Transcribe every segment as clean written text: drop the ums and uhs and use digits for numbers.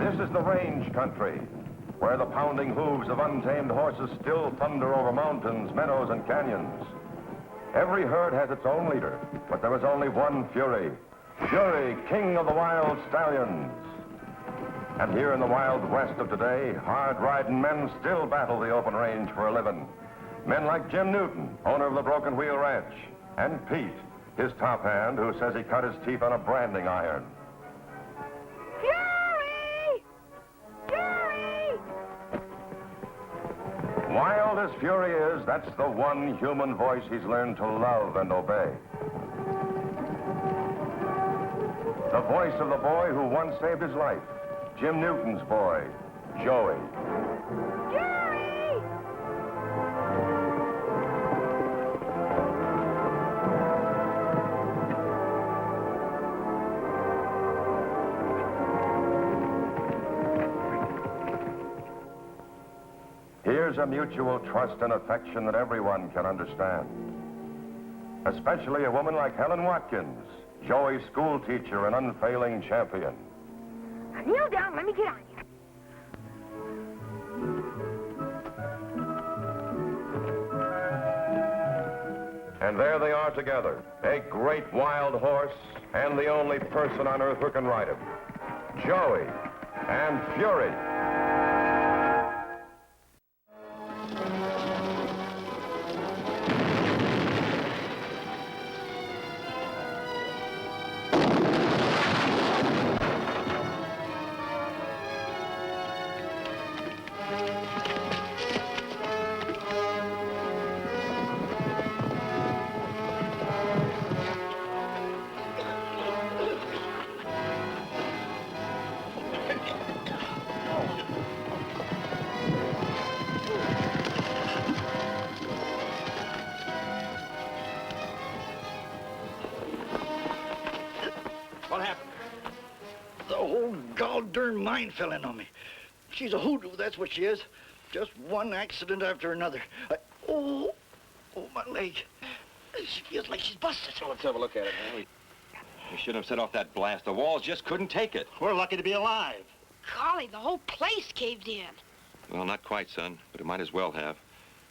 This is the range country, where the pounding hooves of untamed horses still thunder over mountains, meadows, and canyons. Every herd has its own leader, but there is only one Fury. Fury, king of the wild stallions. And here in the wild west of today, hard-riding men still battle the open range for a living. Men like Jim Newton, owner of the Broken Wheel Ranch, and Pete, his top hand, who says he cut his teeth on a branding iron. Fury! Fury! Wild as Fury is, that's the one human voice he's learned to love and obey. The voice of the boy who once saved his life, Jim Newton's boy, Joey. Fury! Here's a mutual trust and affection that everyone can understand. Especially a woman like Helen Watkins, Joey's school teacher and unfailing champion. Now kneel down, let me get on you. And there they are together, a great wild horse and the only person on earth who can ride him. Joey and Fury. What happened? The whole gall-darn mine fell in on me. She's a hoodoo, that's what she is. Just one accident after another. Oh, my leg. She feels like she's busted. So let's have a look at it, man. We shouldn't have set off that blast. The walls just couldn't take it. We're lucky to be alive. Golly, the whole place caved in. Well, not quite, son, but it might as well have.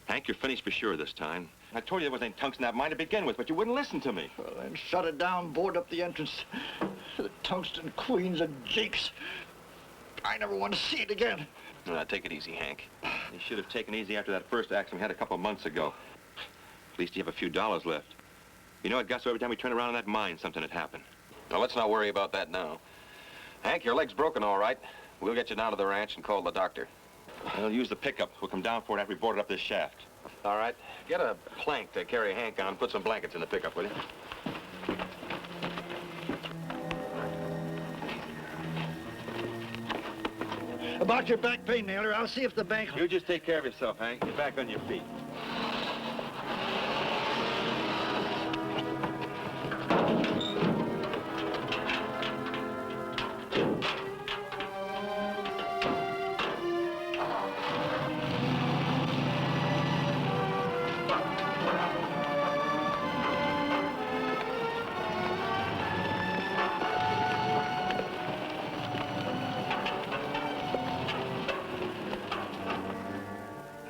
Hank, you're finished for sure this time. I told you there was any tungsten in that mine to begin with, but you wouldn't listen to me. Well, then shut it down, board up the entrance. The tungsten queens and jakes. I never want to see it again. Now, take it easy, Hank. You should have taken it easy after that first accident we had a couple of months ago. At least you have a few dollars left. You know, it got so every time we turned around in that mine, something had happened. Now, let's not worry about that now. Hank, your leg's broken, all right. We'll get you down to the ranch and call the doctor. We'll use the pickup. We'll come down for it after we boarded up this shaft. All right. Get a plank to carry Hank on. Put some blankets in the pickup, will you? About your back pain, Naylor, I'll see if the bank... You just take care of yourself, Hank. Get back on your feet.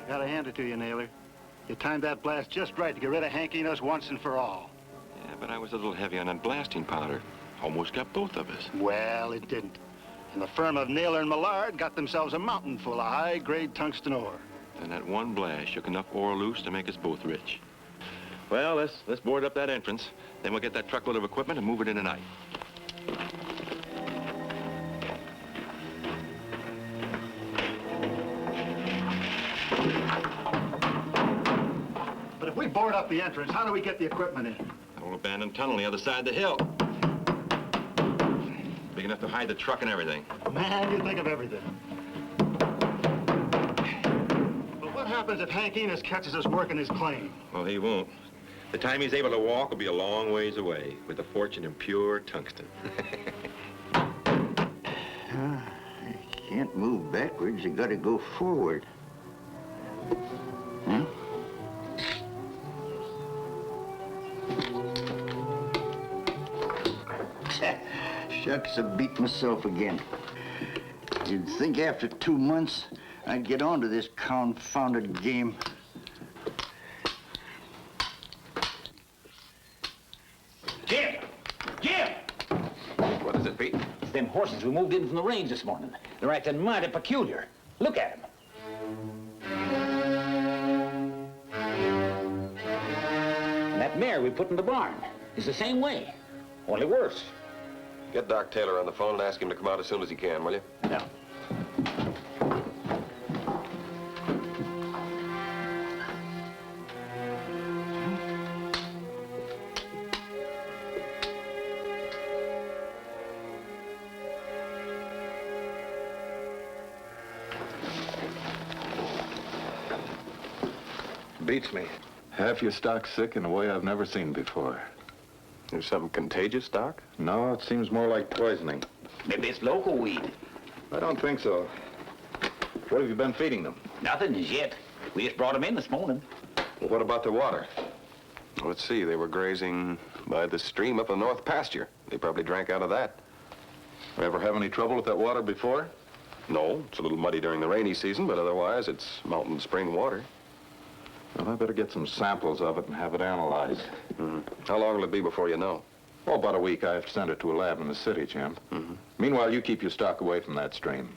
Gotta hand it to you, Naylor. You timed that blast just right to get rid of hankiness once and for all. Yeah, but I was a little heavy on that blasting powder. Almost got both of us. Well, it didn't. And the firm of Naylor and Millard got themselves a mountain full of high-grade tungsten ore. And that one blast shook enough ore loose to make us both rich. Well, let's board up that entrance. Then we'll get that truckload of equipment and move it in tonight. But if we board up the entrance, how do we get the equipment in? That old abandoned tunnel on the other side of the hill. Big enough to hide the truck and everything. Man, you think of everything. But what happens if Hank Enos catches us working his claim? Well, he won't. The time he's able to walk will be a long ways away with a fortune in pure tungsten. You can't move backwards, you gotta go forward. Huh? Shucks, I beat myself again. You'd think after 2 months I'd get onto this confounded game. Jim! Jim! What is it, Pete? It's them horses we moved in from the range this morning. They're acting mighty peculiar. Look at them. And that mare we put in the barn is the same way, only worse. Get Doc Taylor on the phone and ask him to come out as soon as he can, will you? Yeah. Beats me. Half your stock's sick in a way I've never seen before. There's something contagious, Doc? No, it seems more like poisoning. Maybe it's local weed. I don't think so. What have you been feeding them? Nothing as yet. We just brought them in this morning. Well, what about the water? Let's see, they were grazing by the stream up in the north pasture. They probably drank out of that. Ever have any trouble with that water before? No, it's a little muddy during the rainy season, but otherwise it's mountain spring water. Well, I better get some samples of it and have it analyzed. Mm-hmm. How long will it be before you know? Oh, about a week. I have to send it to a lab in the city, Jim. Mm-hmm. Meanwhile, you keep your stock away from that stream.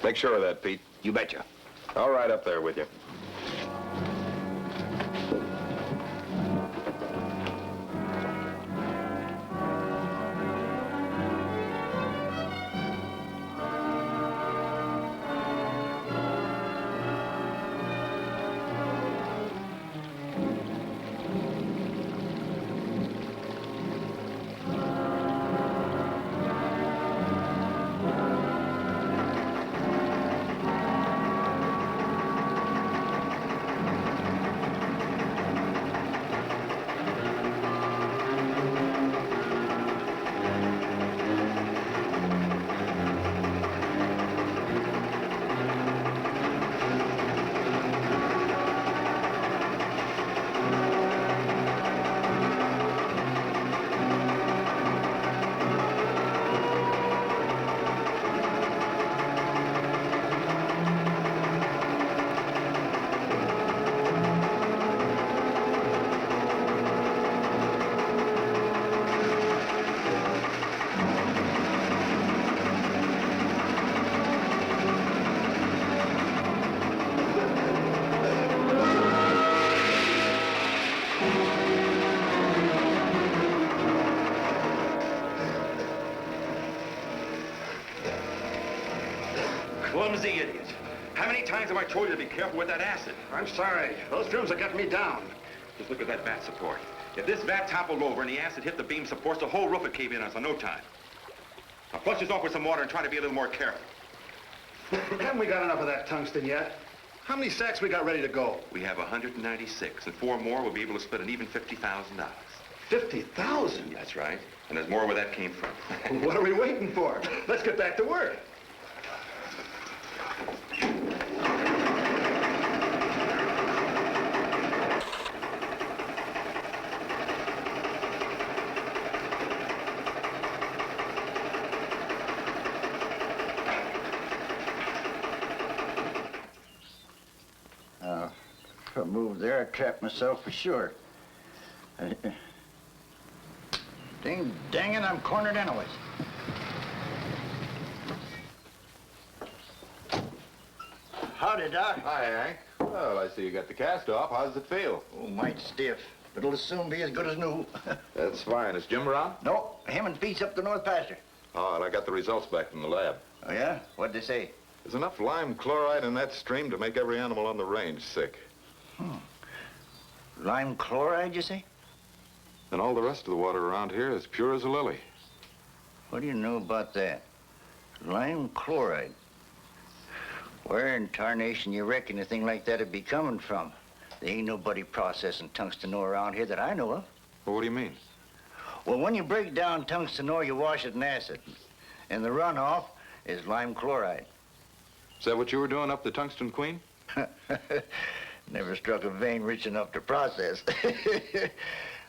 Make sure of that, Pete. You betcha. I'll ride up there with you. Clumsy idiot. How many times have I told you to be careful with that acid? I'm sorry. Those fumes have got me down. Just look at that vat support. If this vat toppled over and the acid hit the beam supports, the whole roof would cave in on us in no time. Now flush this off with some water and try to be a little more careful. Haven't we got enough of that tungsten yet? How many sacks we got ready to go? We have 196, and 4 more will be able to split an even $50,000. 50,000? That's right. And there's more where that came from. What are we waiting for? Let's get back to work. If I moved there, I'd trap myself for sure. Dang it, I'm cornered anyways. Howdy, Doc. Hi, Hank. Well, I see you got the cast off. How does it feel? Oh, might stiff, but it'll soon be as good as new. That's fine. Is Jim around? No, him and Pete's up the north pasture. Oh, and I got the results back from the lab. Oh, yeah? What'd they say? There's enough lime chloride in that stream to make every animal on the range sick. Lime chloride, you say? And all the rest of the water around here is pure as a lily. What do you know about that? Lime chloride. Where in tarnation you reckon a thing like that'd be coming from? There ain't nobody processing tungsten ore around here that I know of. Well, what do you mean? Well, when you break down tungsten ore, you wash it in acid. And the runoff is lime chloride. Is that what you were doing up the Tungsten Queen? Never struck a vein rich enough to process.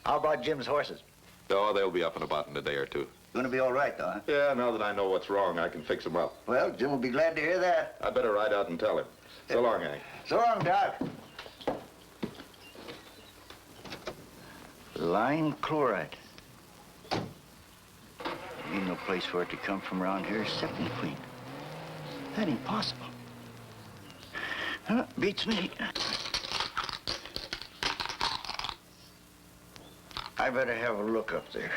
How about Jim's horses? Oh, they'll be up and about in a day or two. Gonna be all right, though, huh? Yeah, now that I know what's wrong, I can fix him up. Well, Jim will be glad to hear that. I better ride out and tell him. So long, Hank. So long, Doc. Lime chloride. Ain't no place for it to come from around here except in the Queen. That ain't possible. Huh? Beats me. I better have a look up there.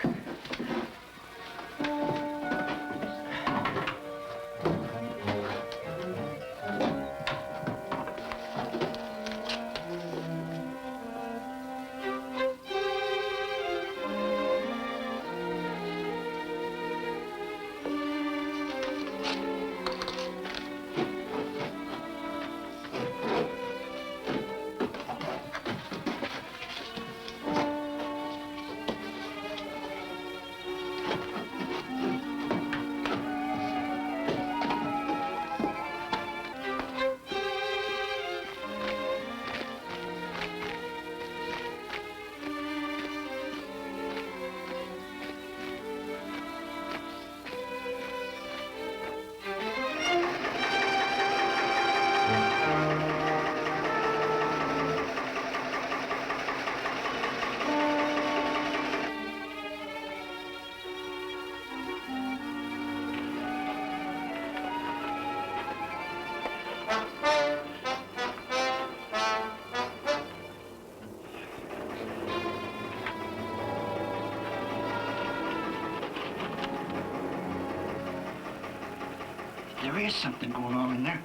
There is something going on in there.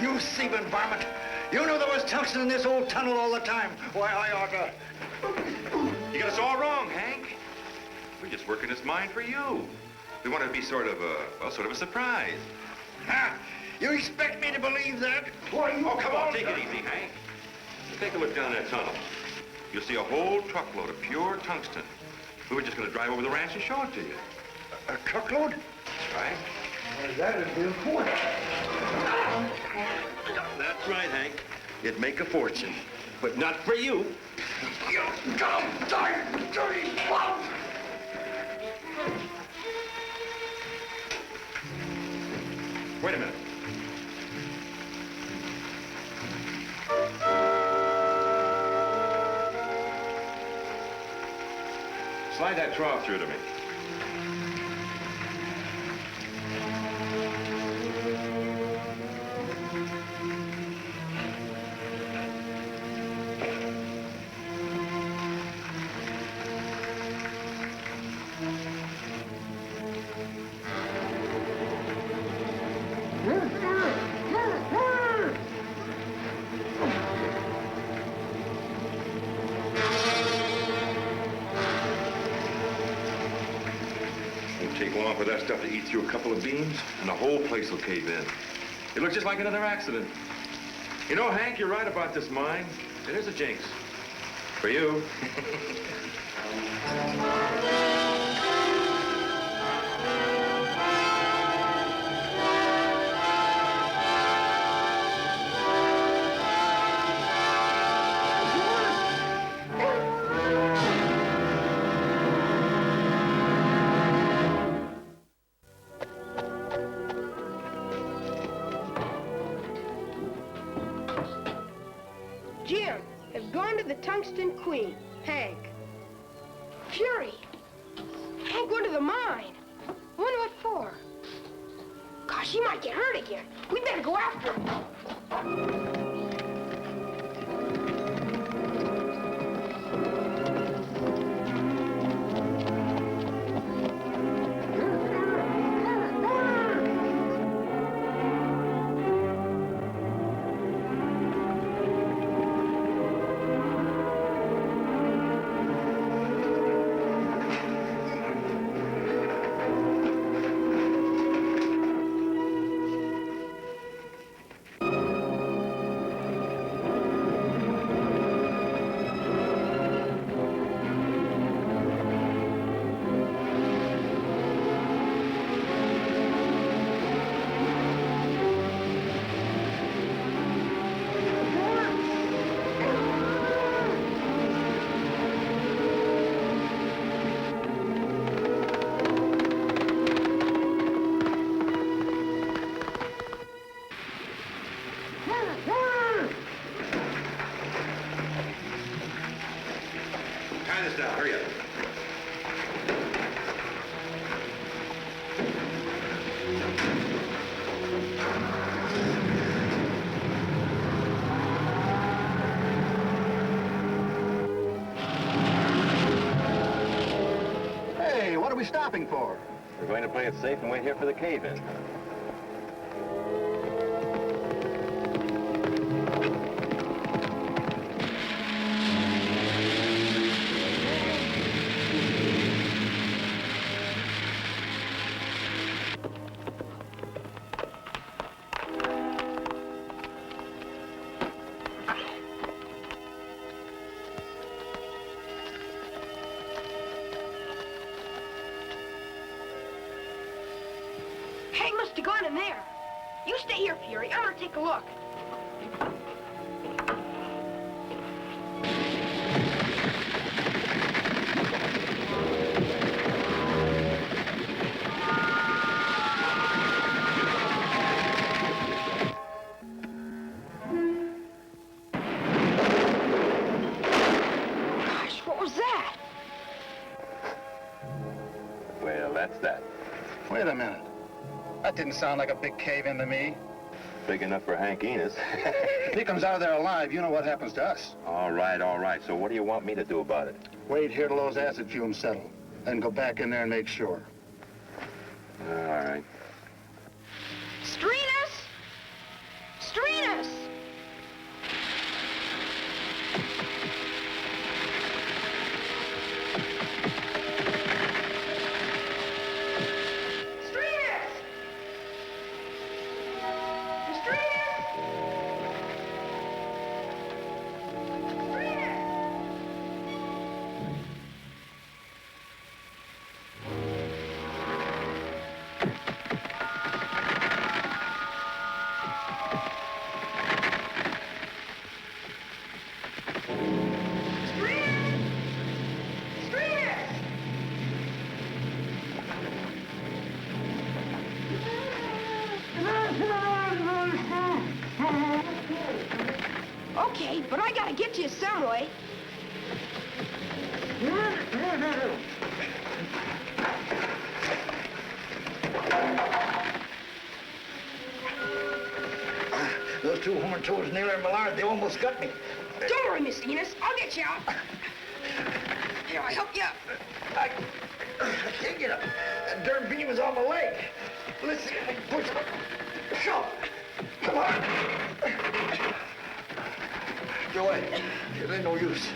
You thieving varmint! You knew there was tungsten in this old tunnel all the time. Why, I ought to... You got us all wrong, Hank. We're just working this mine for you. We want it to be sort of a surprise. Ha! You expect me to believe that? Oh, come on, take it easy, Hank. Take a look down that tunnel. You'll see a whole truckload of pure tungsten. We were just going to drive over the ranch and show it to you. A truckload? That's right. That'd be important. That's right, Hank. It'd make a fortune. But not for you. You dumb, dirty bum! Wait a minute. Slide that trough through to me. for that stuff to eat through a couple of beams, and the whole place will cave in. It looks just like another accident. You know, Hank, you're right about this mine. It is a jinx. For you. Jim, have gone to the Tungsten Queen, Hank. Fury, Hank went to the mine. Wonder what for? Gosh, he might get hurt again. We better go after him. Tie this down, hurry up. Hey, what are we stopping for? We're going to play it safe and wait here for the cave-in. Hank must have gone in there. You stay here, Fury. I'm gonna take a look. Gosh, what was that? Well, that's that. Wait a minute. That didn't sound like a big cave-in to me. Big enough for Hank Enos. If he comes out of there alive, you know what happens to us. All right, all right. So what do you want me to do about it? Wait here till those acid fumes settle. Then go back in there and make sure. All right. Strenus! Strenus! Okay, but I gotta get to you some way. Those two woman-toads, Naylor and Millard, they almost got me. Don't worry, Miss Enos. I'll get you out. Here, I'll help you up. I can't get up. That darn beam is on my leg. Listen, push up. Shove. Come on. Joey, it ain't no use.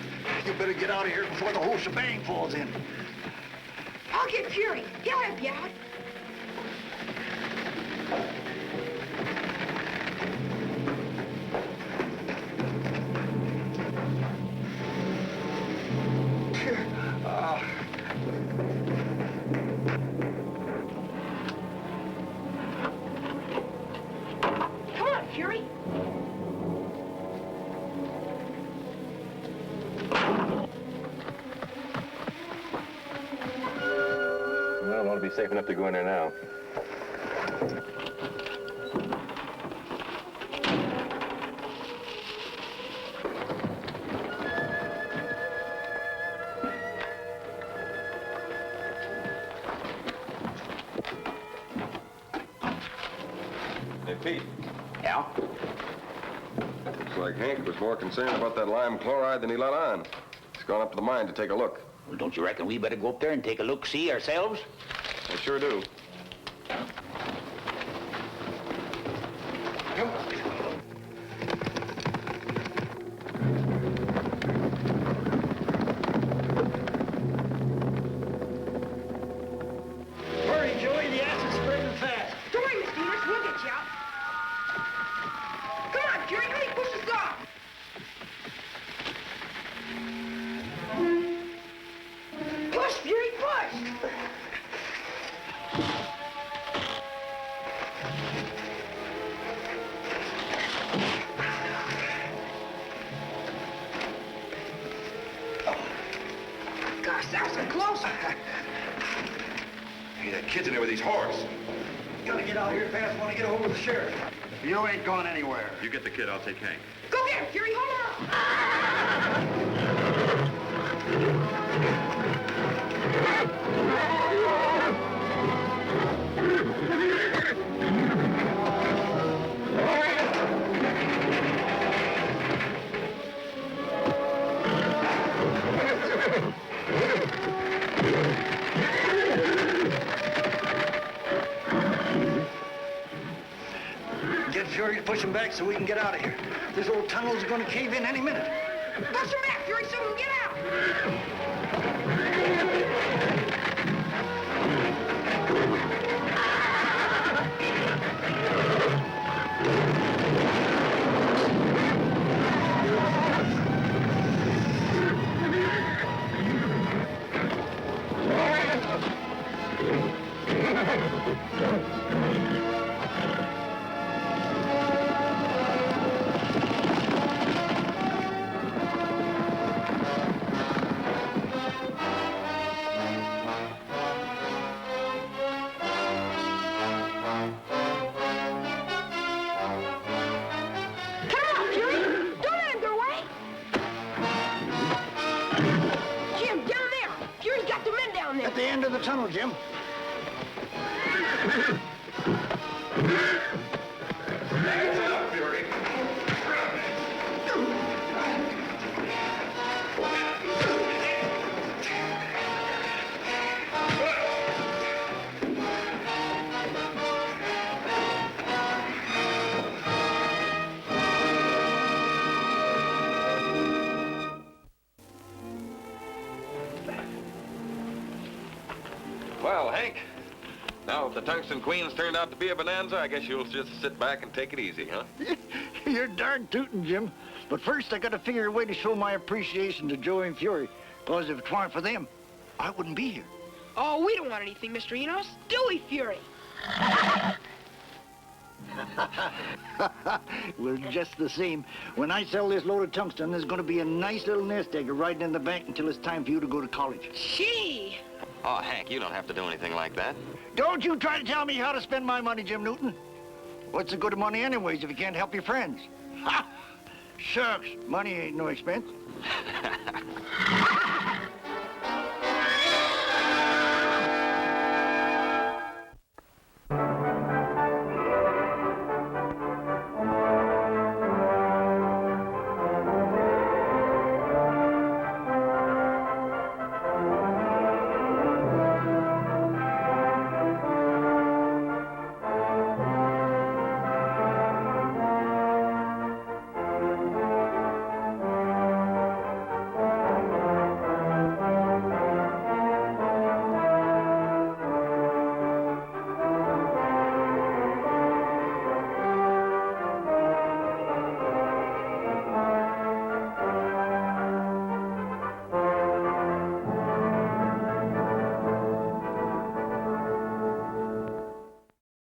You better get out of here before the whole shebang falls in. I'll get Fury. He'll help you out. Fury. Well, it ought to be safe enough to go in there now. Hey, Pete. Yeah? Looks like Hank was more concerned about that lime chloride than he let on. He's gone up to the mine to take a look. Well, don't you reckon we better go up there and take a look-see ourselves? I sure do. Hurry, Joey, the acid's spreading fast. Don't worry, Mr. Enos, we'll get you out. Come on, Fury, hurry, push us off. Push, Fury, push! Gosh, that was close. Hey, that kid's in there with these whores. Gotta get out here fast. Want to get a hold of the sheriff. You ain't going anywhere. You get the kid, I'll take Hank. Go get him, Fury, hold him up. Get Fury to push him back so we can get out of here. This old tunnel's going to cave in any minute. Push him back, Fury, so we can get out. Come on, Fury. Don't let him get away. Jim, down there. Fury's got the men down there. At the end of the tunnel, Jim. Well, Hank, now if the Tungsten Queen's turned out to be a bonanza, I guess you'll just sit back and take it easy, huh? You're darn tootin', Jim. But first, I gotta figure a way to show my appreciation to Joey and Fury. Because if it weren't for them, I wouldn't be here. Oh, we don't want anything, Mr. Enos. Do we, Fury? Well, just the same, when I sell this load of tungsten, there's gonna be a nice little nest egg riding in the bank until it's time for you to go to college. Gee! Oh, Hank, you don't have to do anything like that. Don't you try to tell me how to spend my money, Jim Newton. What's the good of money anyways if you can't help your friends? Ha! Shucks, money ain't no expense.